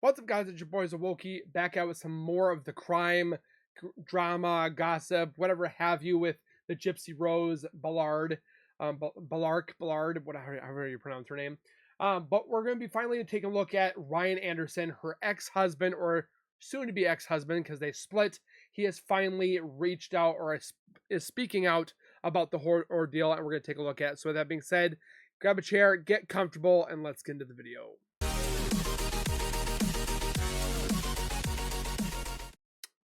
What's up, guys? It's your boy Zowoki, back out with some more of the crime, drama, gossip, whatever have you, with the Gypsy Rose Ballard, Ballard, however you pronounce her name. But we're going to be finally taking a look at Ryan Anderson, her ex-husband, or soon-to-be ex-husband, because they split. He has finally reached out, or is speaking out about the whole ordeal, and we're going to take a look at it. So with that being said, grab a chair, get comfortable, and let's get into the video.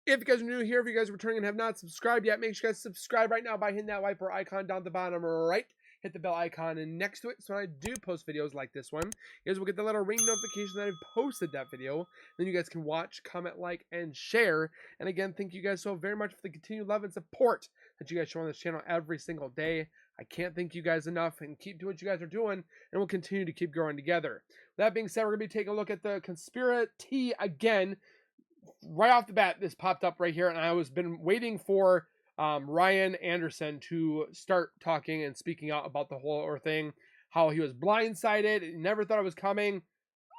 If you guys are new here, if you guys are returning and have not subscribed yet, make sure you guys subscribe right now by hitting that wiper icon down at the bottom right. Hit the bell icon and next to it, so when I do post videos like this one, you guys will get the little ring notification that I've posted that video. Then you guys can watch, comment, like, and share. And again, thank you guys so very much for the continued love and support that you guys show on this channel every single day. I can't thank you guys enough, and keep doing what you guys are doing, and we'll continue to keep growing together. That being said, we're going to be taking a look at the conspiracy again. Right off the bat, this popped up right here, and I was been waiting for Ryan Anderson to start talking and speaking out about the whole thing, how he was blindsided, never thought it was coming.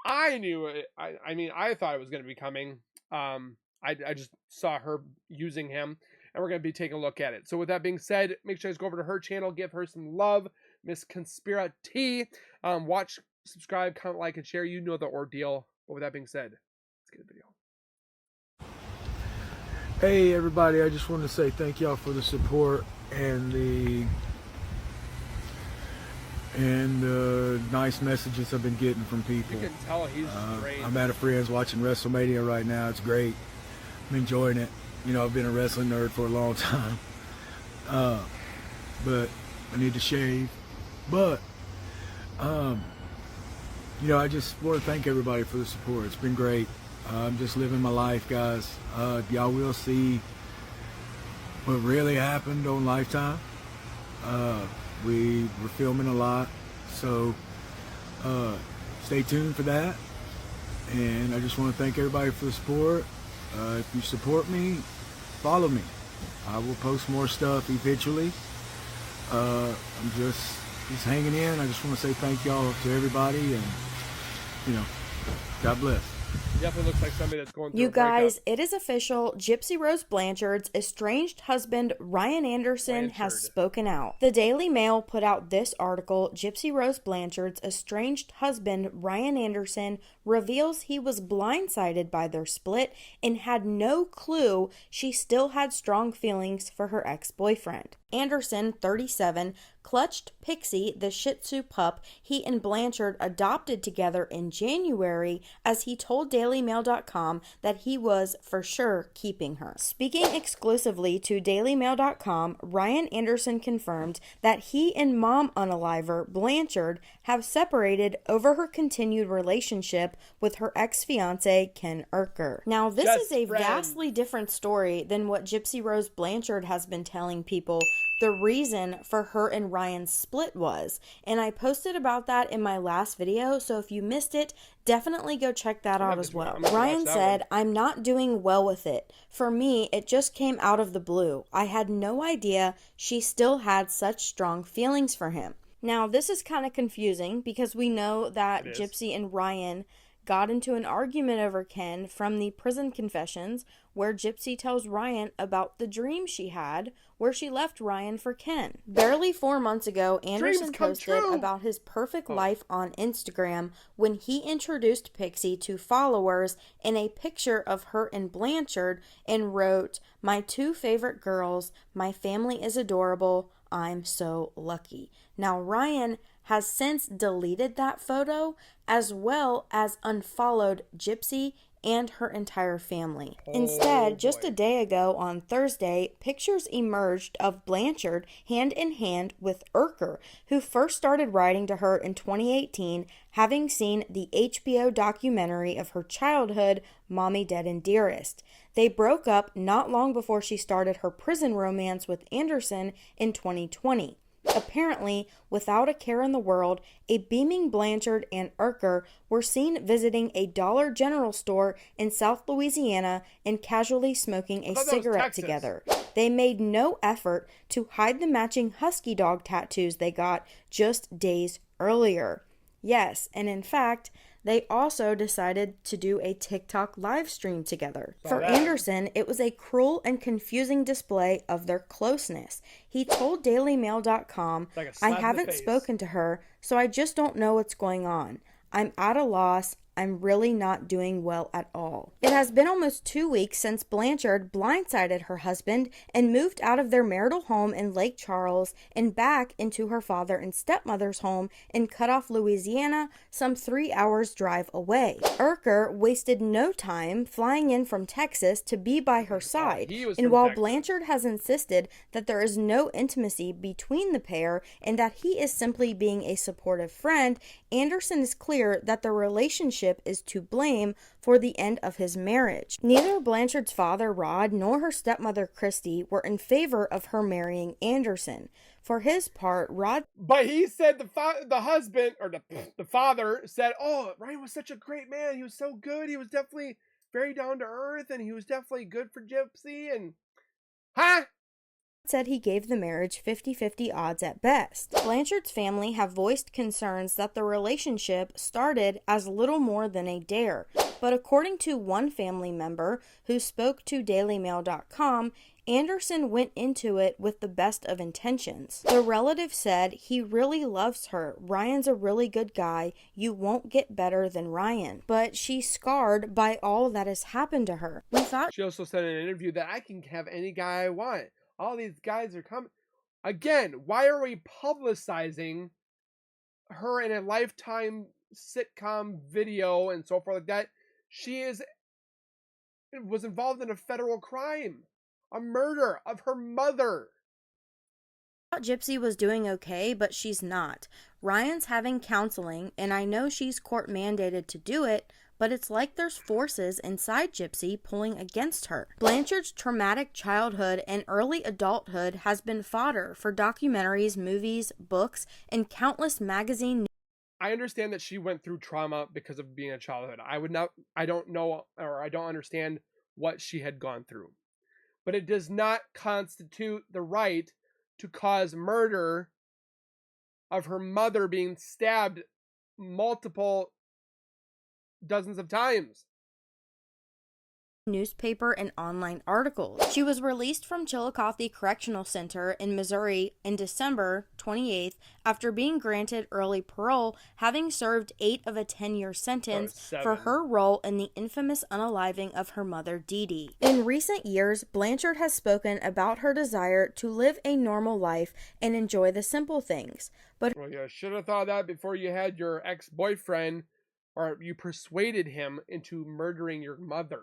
I knew it. I mean, I thought it was going to be coming. I just saw her using him, and we're going to be taking a look at it. So with that being said, make sure you guys go over to her channel, give her some love, Miss Conspiracy. Watch, subscribe, comment, like, and share. You know the ordeal. But with that being said, let's get the video. Hey everybody, I just want to say thank y'all for the support and the nice messages I've been getting from people. You can tell he's great. I'm at a friend's watching WrestleMania right now. It's great. I'm enjoying it. You know, I've been a wrestling nerd for a long time. But I need to shave. But you know, I just want to thank everybody for the support. It's been great. I'm just living my life, guys. Y'all will see what really happened on Lifetime. We were filming a lot, so stay tuned for that. And I just want to thank everybody for the support. If you support me, follow me. I will post more stuff eventually. I'm just hanging in. I just want to say thank y'all to everybody, and you know, God bless. Definitely looks like somebody that's going through You a breakup. guys, it is official. Gypsy Rose Blanchard's estranged husband, Ryan Anderson, has spoken out. The Daily Mail put out this article. Gypsy Rose Blanchard's estranged husband, Ryan Anderson, reveals he was blindsided by their split and had no clue she still had strong feelings for her ex-boyfriend. Anderson, 37, clutched Pixie, the Shih Tzu pup he and Blanchard adopted together in January, as he told DailyMail.com that he was for sure keeping her. Speaking exclusively to DailyMail.com, Ryan Anderson confirmed that he and mom unaliver, Blanchard, have separated over her continued relationship with her ex-fiance, Ken Urker. Now, this is a vastly different story than what Gypsy Rose Blanchard has been telling people the reason for her and Ryan's split was. And I posted about that in my last video, so if you missed it, definitely go check that out as well. Ryan said, "I'm not doing well with it. For me, it just came out of the blue. I had no idea she still had such strong feelings for him." Now, this is kind of confusing because we know that Gypsy and Ryan got into an argument over Ken from the prison confessions, where Gypsy tells Ryan about the dream she had where she left Ryan for Ken. Barely 4 months ago, Anderson posted about his perfect life on Instagram when he introduced Pixie to followers in a picture of her and Blanchard and wrote, "My two favorite girls, my family is adorable, I'm so lucky." Now, Ryan has since deleted that photo, as well as unfollowed Gypsy and her entire family. Instead, just a day ago on Thursday, pictures emerged of Blanchard hand in hand with Urker, who first started writing to her in 2018, having seen the HBO documentary of her childhood, Mommy Dead and Dearest. They broke up not long before she started her prison romance with Anderson in 2020. Apparently, without a care in the world, a beaming Blanchard and Urker were seen visiting a Dollar General store in South Louisiana and casually smoking a cigarette together. They made no effort to hide the matching husky dog tattoos they got just days earlier. Yes, and in fact, They also decided to do a TikTok live stream together. For that. Anderson, it was a cruel and confusing display of their closeness. He told DailyMail.com, Like a slap I in the haven't face. spoken to her, so I just don't know what's going on. I'm at a loss. I'm really not doing well at all. It has been almost 2 weeks since Blanchard blindsided her husband and moved out of their marital home in Lake Charles and back into her father and stepmother's home in Cutoff, Louisiana, some 3 hours drive away. Urker wasted no time flying in from Texas to be by her side. And while Texas. Blanchard has insisted that there is no intimacy between the pair and that he is simply being a supportive friend, Anderson is clear that the relationship is to blame for the end of his marriage. Neither Blanchard's father, Rod, nor her stepmother, Christy, were in favor of her marrying Anderson. For his part, Rod... But he said the husband, or the father, said, oh, Ryan was such a great man. He was so good. He was definitely very down to earth, and he was definitely good for Gypsy, and... Huh? said he gave the marriage 50-50 odds at best. Blanchard's family have voiced concerns that the relationship started as little more than a dare, but according to one family member who spoke to DailyMail.com, Anderson went into it with the best of intentions. The relative said, he really loves her. Ryan's a really good guy. You won't get better than Ryan. But she's scarred by all that has happened to her. We thought... She also said in an interview that I can have any guy I want. All these guys are coming. Again, why are we publicizing her in a Lifetime sitcom video and so forth like that? She was involved in a federal crime. A murder of her mother. Gypsy was doing okay, but she's not. Ryan's having counseling, and I know she's court mandated to do it, but it's like there's forces inside Gypsy pulling against her. Blanchard's traumatic childhood and early adulthood has been fodder for documentaries, movies, books, and countless magazine. I understand that she went through trauma because of being a childhood. I don't know, or I don't understand what she had gone through. But it does not constitute the right to cause murder of her mother being stabbed multiple dozens of times. Newspaper and online articles. She was released from Chillicothe Correctional Center in Missouri in December 28th after being granted early parole, having served 8 of a 10-year sentence for her role in the infamous unaliving of her mother, Dee Dee. In recent years, Blanchard has spoken about her desire to live a normal life and enjoy the simple things. But well, you should have thought of that before you had your ex-boyfriend, or you persuaded him into murdering your mother.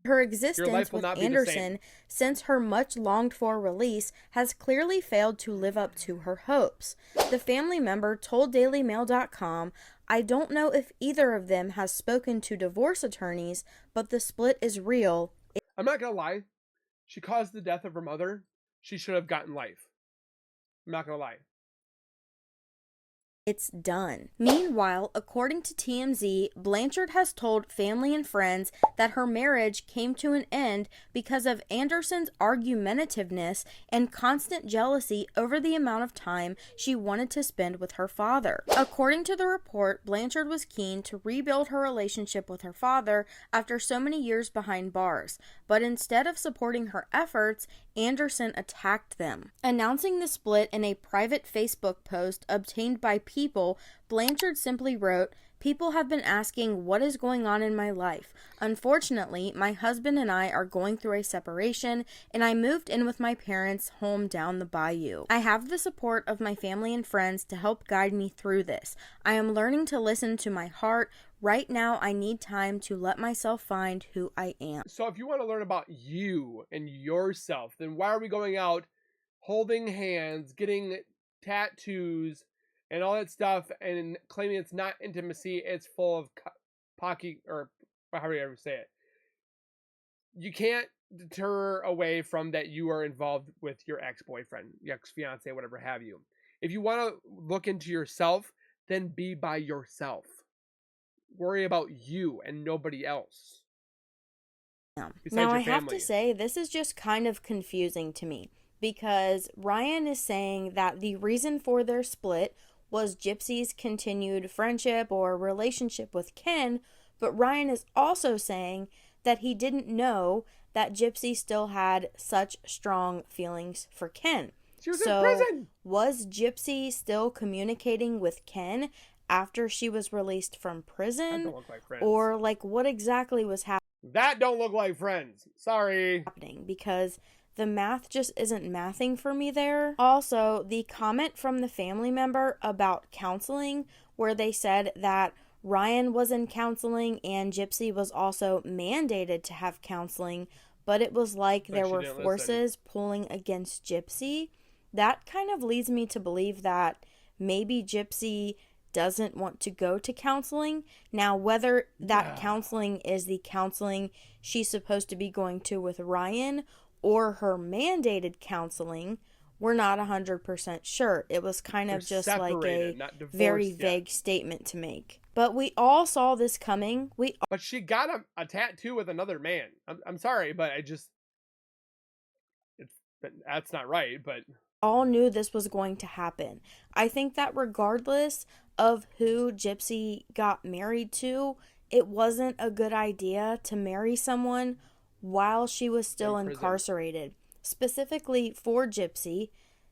her existence with Anderson since her much longed for release has clearly failed to live up to her hopes. The family member told DailyMail.com, I don't know if either of them has spoken to divorce attorneys, but the split is real. I'm not gonna lie. She caused the death of her mother. She should have gotten life. I'm not gonna lie. It's done. Meanwhile, according to TMZ, Blanchard has told family and friends that her marriage came to an end because of Anderson's argumentativeness and constant jealousy over the amount of time she wanted to spend with her father. According to the report, Blanchard was keen to rebuild her relationship with her father after so many years behind bars, but instead of supporting her efforts, Anderson attacked them. Announcing the split in a private Facebook post obtained by People, Blanchard simply wrote, "People have been asking what is going on in my life. Unfortunately, my husband and I are going through a separation, and I moved in with my parents' home down the bayou. I have the support of my family and friends to help guide me through this. I am learning to listen to my heart. Right now, I need time to let myself find who I am." So if you want to learn about you and yourself, then why are we going out holding hands, getting tattoos, and all that stuff, and claiming it's not intimacy, it's full of pocky, or however you ever say it. You can't deter away from that you are involved with your ex-boyfriend, your ex-fiance, whatever have you. If you want to look into yourself, then be by yourself. Worry about you and nobody else. Now, I have to say, this is just kind of confusing to me, because Ryan is saying that the reason for their split was Gypsy's continued friendship or relationship with Ken, but Ryan is also saying that he didn't know that Gypsy still had such strong feelings for Ken. She was in prison. Was Gypsy still communicating with Ken after she was released from prison? That don't look like friends. Or like what exactly was happening? That don't look like friends. Sorry. Because the math just isn't mathing for me there. Also, the comment from the family member about counseling, where they said that Ryan was in counseling and Gypsy was also mandated to have counseling, but it was like there were forces pulling against Gypsy. That kind of leads me to believe that maybe Gypsy doesn't want to go to counseling. Now, whether that counseling is the counseling she's supposed to be going to with Ryan or her mandated counseling, we're not 100% sure. It was kind of just like a very vague statement to make. But we all saw this coming. But she got a tattoo with another man. I'm sorry, but that's not right, but all knew this was going to happen. I think that regardless of who Gypsy got married to, it wasn't a good idea to marry someone while she was still incarcerated. Specifically for Gypsy,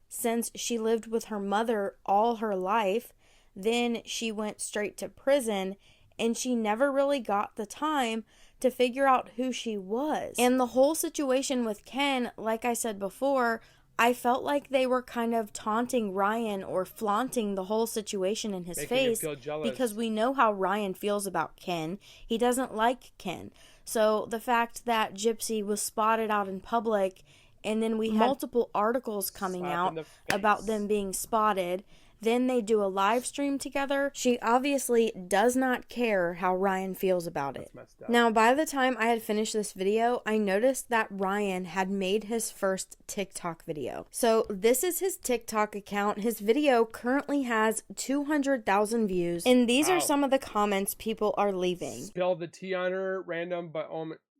since she lived with her mother all her life, then she went straight to prison and she never really got the time to figure out who she was. And the whole situation with Ken, like I said before, I felt like they were kind of taunting Ryan or flaunting the whole situation in his face because we know how Ryan feels about Ken. He doesn't like Ken. So the fact that Gypsy was spotted out in public and then we had multiple articles coming out about them being spotted, then they do a live stream together. She obviously does not care how Ryan feels about it. Now, by the time I had finished this video, I noticed that Ryan had made his first TikTok video. So this is his TikTok account. His video currently has 200,000 views. And these are some of the comments people are leaving. Spill the tea on her, random, but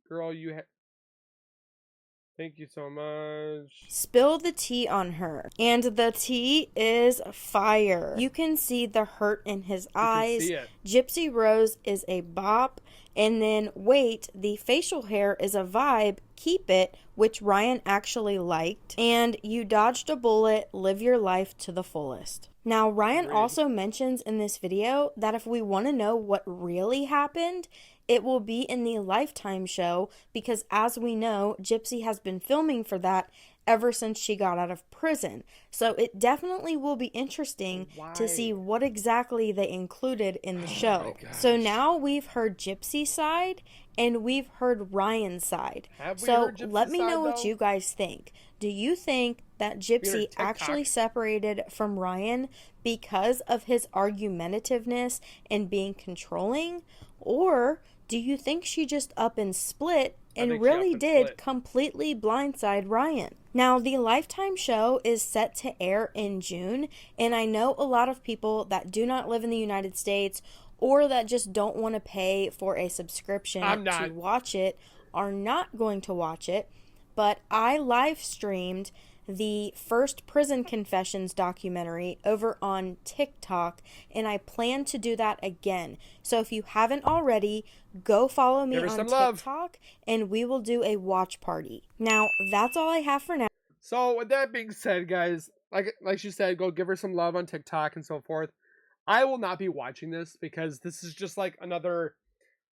girl, thank you so much. Spill the tea on her. And the tea is fire. You can see the hurt in his eyes. Gypsy Rose is a bop. And then, wait, the facial hair is a vibe. Keep it, which Ryan actually liked. And you dodged a bullet. Live your life to the fullest. Now, Ryan also mentions in this video that if we want to know what really happened, it will be in the Lifetime show because, as we know, Gypsy has been filming for that ever since she got out of prison. So it definitely will be interesting to see what exactly they included in the show. So now we've heard Gypsy's side and we've heard Ryan's side. So let me know what you guys think. Do you think that Gypsy actually separated from Ryan because of his argumentativeness and being controlling? Or do you think she just up and split and really did completely blindside Ryan? Now, the Lifetime show is set to air in June, and I know a lot of people that do not live in the United States or that just don't want to pay for a subscription to watch it are not going to watch it, but I live streamed the first Prison Confessions documentary over on TikTok, and I plan to do that again. So if you haven't already, go follow me on TikTok, and we will do a watch party. Now, that's all I have for now. So with that being said, guys, like she said, go give her some love on TikTok and so forth. I will not be watching this because this is just like another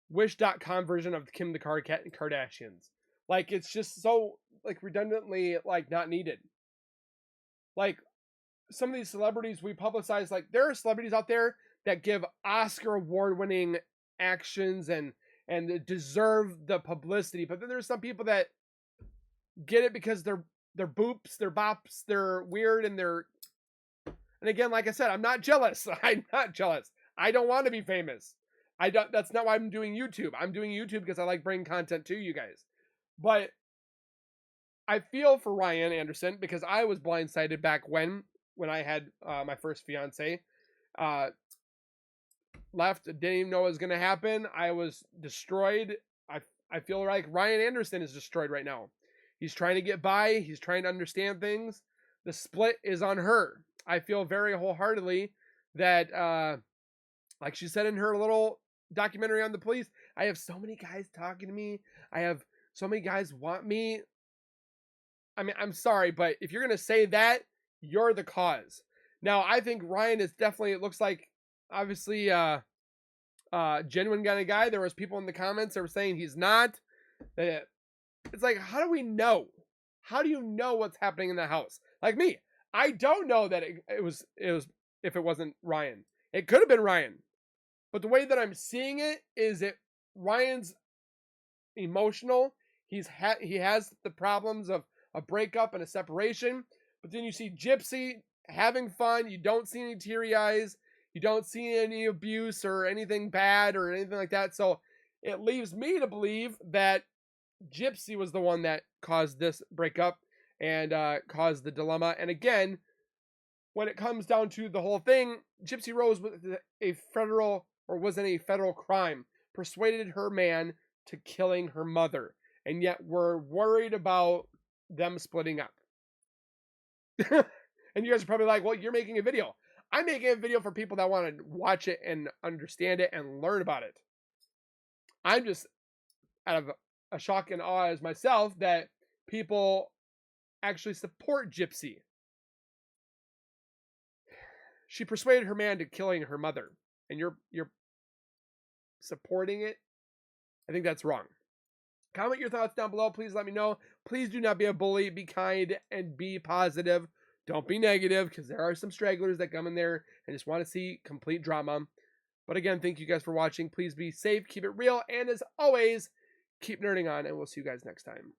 Wish.com version of Kim the Kardashians. Like, it's just so like redundantly like not needed. Like, some of these celebrities we publicize, like there are celebrities out there that give Oscar award-winning actions and deserve the publicity, but then there's some people that get it because they're boops, they're bops, they're weird, and again, like I said, I'm not jealous. I'm not jealous. I don't want to be famous. That's not why I'm doing YouTube. I'm doing YouTube because I like bringing content to you guys. But I feel for Ryan Anderson because I was blindsided back when I had my first fiance. Left, didn't even know what was going to happen. I was destroyed. I feel like Ryan Anderson is destroyed right now. He's trying to get by. He's trying to understand things. The split is on her. I feel very wholeheartedly that, like she said in her little documentary on the police, I have so many guys talking to me. I have so many guys want me. I mean, I'm sorry, but if you're going to say that, you're the cause. Now, I think Ryan is definitely, it looks like, obviously, genuine kind of guy. There was people in the comments that were saying he's not. It's like, how do we know? How do you know what's happening in the house? Like me, I don't know that it was if it wasn't Ryan. It could have been Ryan. But the way that I'm seeing it is Ryan's emotional. He has the problems of a breakup and a separation. But then you see Gypsy having fun. You don't see any teary eyes. You don't see any abuse or anything bad or anything like that. So it leaves me to believe that Gypsy was the one that caused this breakup and caused the dilemma. And again, when it comes down to the whole thing, Gypsy Rose wasn't a federal crime, persuaded her man to killing her mother. And yet we're worried about them splitting up. And you guys are probably like, well, you're making a video. I'm making a video for people that want to watch it and understand it and learn about it. I'm just out of a shock and awe as myself that people actually support Gypsy. She persuaded her man to killing her mother, and you're supporting it. I think that's wrong. Comment your thoughts down below. Please let me know. Please do not be a bully. Be kind and be positive. Don't be negative, because there are some stragglers that come in there and just want to see complete drama. But again, thank you guys for watching. Please be safe, keep it real, and as always, keep nerding on, and we'll see you guys next time.